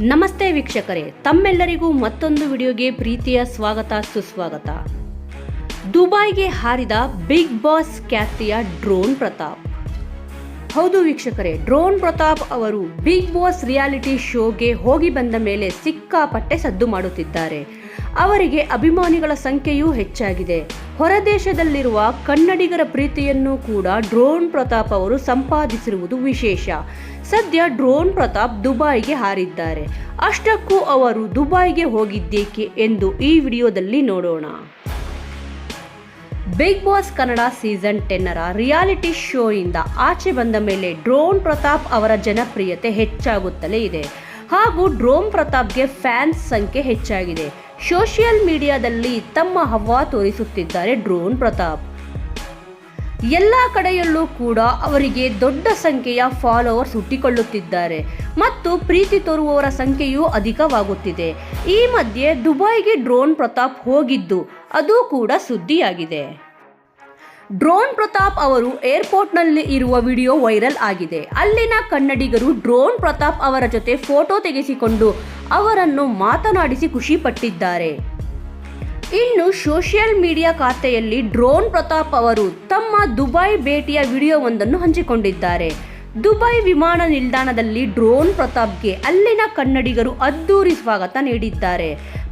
ನಮಸ್ತೆ ವೀಕ್ಷಕರೇ, ತಮ್ಮೆಲ್ಲರಿಗೂ ಮತ್ತೊಂದು ವಿಡಿಯೋಗೆ ಪ್ರೀತಿಯ ಸ್ವಾಗತ ಸುಸ್ವಾಗತ. ದುಬೈಗೆ ಹಾರಿದ ಬಿಗ್ ಬಾಸ್ ಖ್ಯಾತಿಯ ಡ್ರೋನ್ ಪ್ರತಾಪ್. ಹೌದು ವೀಕ್ಷಕರೇ, ಡ್ರೋನ್ ಪ್ರತಾಪ್ ಅವರು ಬಿಗ್ ಬಾಸ್ ರಿಯಾಲಿಟಿ ಶೋಗೆ ಹೋಗಿ ಬಂದ ಮೇಲೆ ಸಿಕ್ಕಾಪಟ್ಟೆ ಸದ್ದು ಮಾಡುತ್ತಿದ್ದಾರೆ. ಅವರಿಗೆ ಅಭಿಮಾನಿಗಳ ಸಂಖ್ಯೆಯೂ ಹೆಚ್ಚಾಗಿದೆ. ಹೊರದೇಶದಲ್ಲಿರುವ ಕನ್ನಡಿಗರ ಪ್ರೀತಿಯನ್ನು ಕೂಡ ಡ್ರೋನ್ ಪ್ರತಾಪ್ ಅವರು ಸಂಪಾದಿಸಿರುವುದು ವಿಶೇಷ. ಸದ್ಯ ಡ್ರೋನ್ ಪ್ರತಾಪ್ ದುಬೈಗೆ ಹಾರಿದ್ದಾರೆ. ಅಷ್ಟಕ್ಕೂ ಅವರು ದುಬೈಗೆ ಹೋಗಿದ್ದೇಕೆ ಎಂದು ಈ ವಿಡಿಯೋದಲ್ಲಿ ನೋಡೋಣ. ಬಿಗ್ ಬಾಸ್ ಕನ್ನಡ ಸೀಸನ್ 10ರ ರಿಯಾಲಿಟಿ ಶೋ ಇಂದ ಆಚೆ ಬಂದ ಮೇಲೆ ಡ್ರೋನ್ ಪ್ರತಾಪ್ ಅವರ ಜನಪ್ರಿಯತೆ ಹೆಚ್ಚಾಗುತ್ತಲೇ ಇದೆ. ಹಾಗೂ ಡ್ರೋನ್ ಪ್ರತಾಪ್ಗೆ ಫ್ಯಾನ್ಸ್ ಸಂಖ್ಯೆ ಹೆಚ್ಚಾಗಿದೆ. ಸೋಷಿಯಲ್ ಮೀಡಿಯಾದಲ್ಲಿ ತಮ್ಮ ಹವಾ ತೋರಿಸುತ್ತಿದ್ದಾರೆ ಡ್ರೋನ್ ಪ್ರತಾಪ್. ಎಲ್ಲ ಕಡೆಯಲ್ಲೂ ಕೂಡ ಅವರಿಗೆ ದೊಡ್ಡ ಸಂಖ್ಯೆಯ ಫಾಲೋವರ್ಸ್ ಹುಟ್ಟಿಕೊಳ್ಳುತ್ತಿದ್ದಾರೆ ಮತ್ತು ಪ್ರೀತಿ ತೋರುವವರ ಸಂಖ್ಯೆಯೂ ಅಧಿಕವಾಗುತ್ತಿದೆ. ಈ ಮಧ್ಯೆ ದುಬೈಗೆ ಡ್ರೋನ್ ಪ್ರತಾಪ್ ಹೋಗಿದ್ದು ಅದು ಕೂಡ ಸುದ್ದಿಯಾಗಿದೆ. ಡ್ರೋನ್ ಪ್ರತಾಪ್ ಅವರು ಏರ್ಪೋರ್ಟ್ನಲ್ಲಿ ಇರುವ ವಿಡಿಯೋ ವೈರಲ್ ಆಗಿದೆ. ಅಲ್ಲಿನ ಕನ್ನಡಿಗರು ಡ್ರೋನ್ ಪ್ರತಾಪ್ ಅವರ ಜೊತೆ ಫೋಟೋ ತೆಗೆಸಿಕೊಂಡು ಅವರನ್ನು ಮಾತನಾಡಿಸಿ ಖುಷಿ ಪಟ್ಟಿದ್ದಾರೆ. ಇನ್ನು ಸೋಷಿಯಲ್ ಮೀಡಿಯಾ ಖಾತೆಯಲ್ಲಿ ಡ್ರೋನ್ ಪ್ರತಾಪ್ ಅವರು ತಮ್ಮ ದುಬೈ ಭೇಟಿಯ ವಿಡಿಯೋವೊಂದನ್ನು ಹಂಚಿಕೊಂಡಿದ್ದಾರೆ. ದುಬೈ ವಿಮಾನ ನಿಲ್ದಾಣದಲ್ಲಿ ಡ್ರೋನ್ ಪ್ರತಾಪ್ಗೆ ಅಲ್ಲಿನ ಕನ್ನಡಿಗರು ಅದ್ದೂರಿ ಸ್ವಾಗತ ನೀಡಿದ್ದಾರೆ.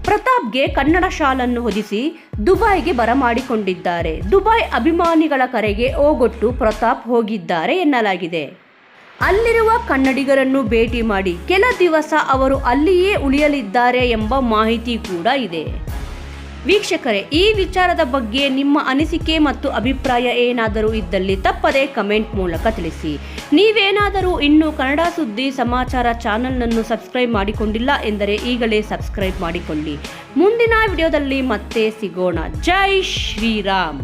ಪ್ರತಾಪ್ಗೆ ಕನ್ನಡ ಶಾಲನ್ನು ಹೊದಿಸಿ ದುಬೈಗೆ ಬರಮಾಡಿಕೊಂಡಿದ್ದಾರೆ. ದುಬೈ ಅಭಿಮಾನಿಗಳ ಕರೆಗೆ ಓಗೊಟ್ಟು ಪ್ರತಾಪ್ ಹೋಗಿದ್ದಾರೆ ಎನ್ನಲಾಗಿದೆ. ಅಲ್ಲಿರುವ ಕನ್ನಡಿಗರನ್ನು ಭೇಟಿ ಮಾಡಿ ಕೆಲ ದಿವಸ ಅವರು ಅಲ್ಲಿಯೇ ಉಳಿಯಲಿದ್ದಾರೆ ಎಂಬ ಮಾಹಿತಿ ಕೂಡ ಇದೆ. ವೀಕ್ಷಕರೇ, ಈ ವಿಚಾರದ ಬಗ್ಗೆ ನಿಮ್ಮ ಅನಿಸಿಕೆ ಮತ್ತು ಅಭಿಪ್ರಾಯ ಏನಾದರೂ ಇದ್ದಲ್ಲಿ ತಪ್ಪದೇ ಕಮೆಂಟ್ ಮೂಲಕ ತಿಳಿಸಿ. ನೀವೇನಾದರೂ ಇನ್ನೂ ಕನ್ನಡ ಸುದ್ದಿ ಸಮಾಚಾರ ಚಾನಲ್ನನ್ನು ಸಬ್ಸ್ಕ್ರೈಬ್ ಮಾಡಿಕೊಂಡಿಲ್ಲ ಎಂದರೆ ಈಗಲೇ ಸಬ್ಸ್ಕ್ರೈಬ್ ಮಾಡಿಕೊಳ್ಳಿ. ಮುಂದಿನ ವಿಡಿಯೋದಲ್ಲಿ ಮತ್ತೆ ಸಿಗೋಣ. ಜೈ ಶ್ರೀರಾಮ್.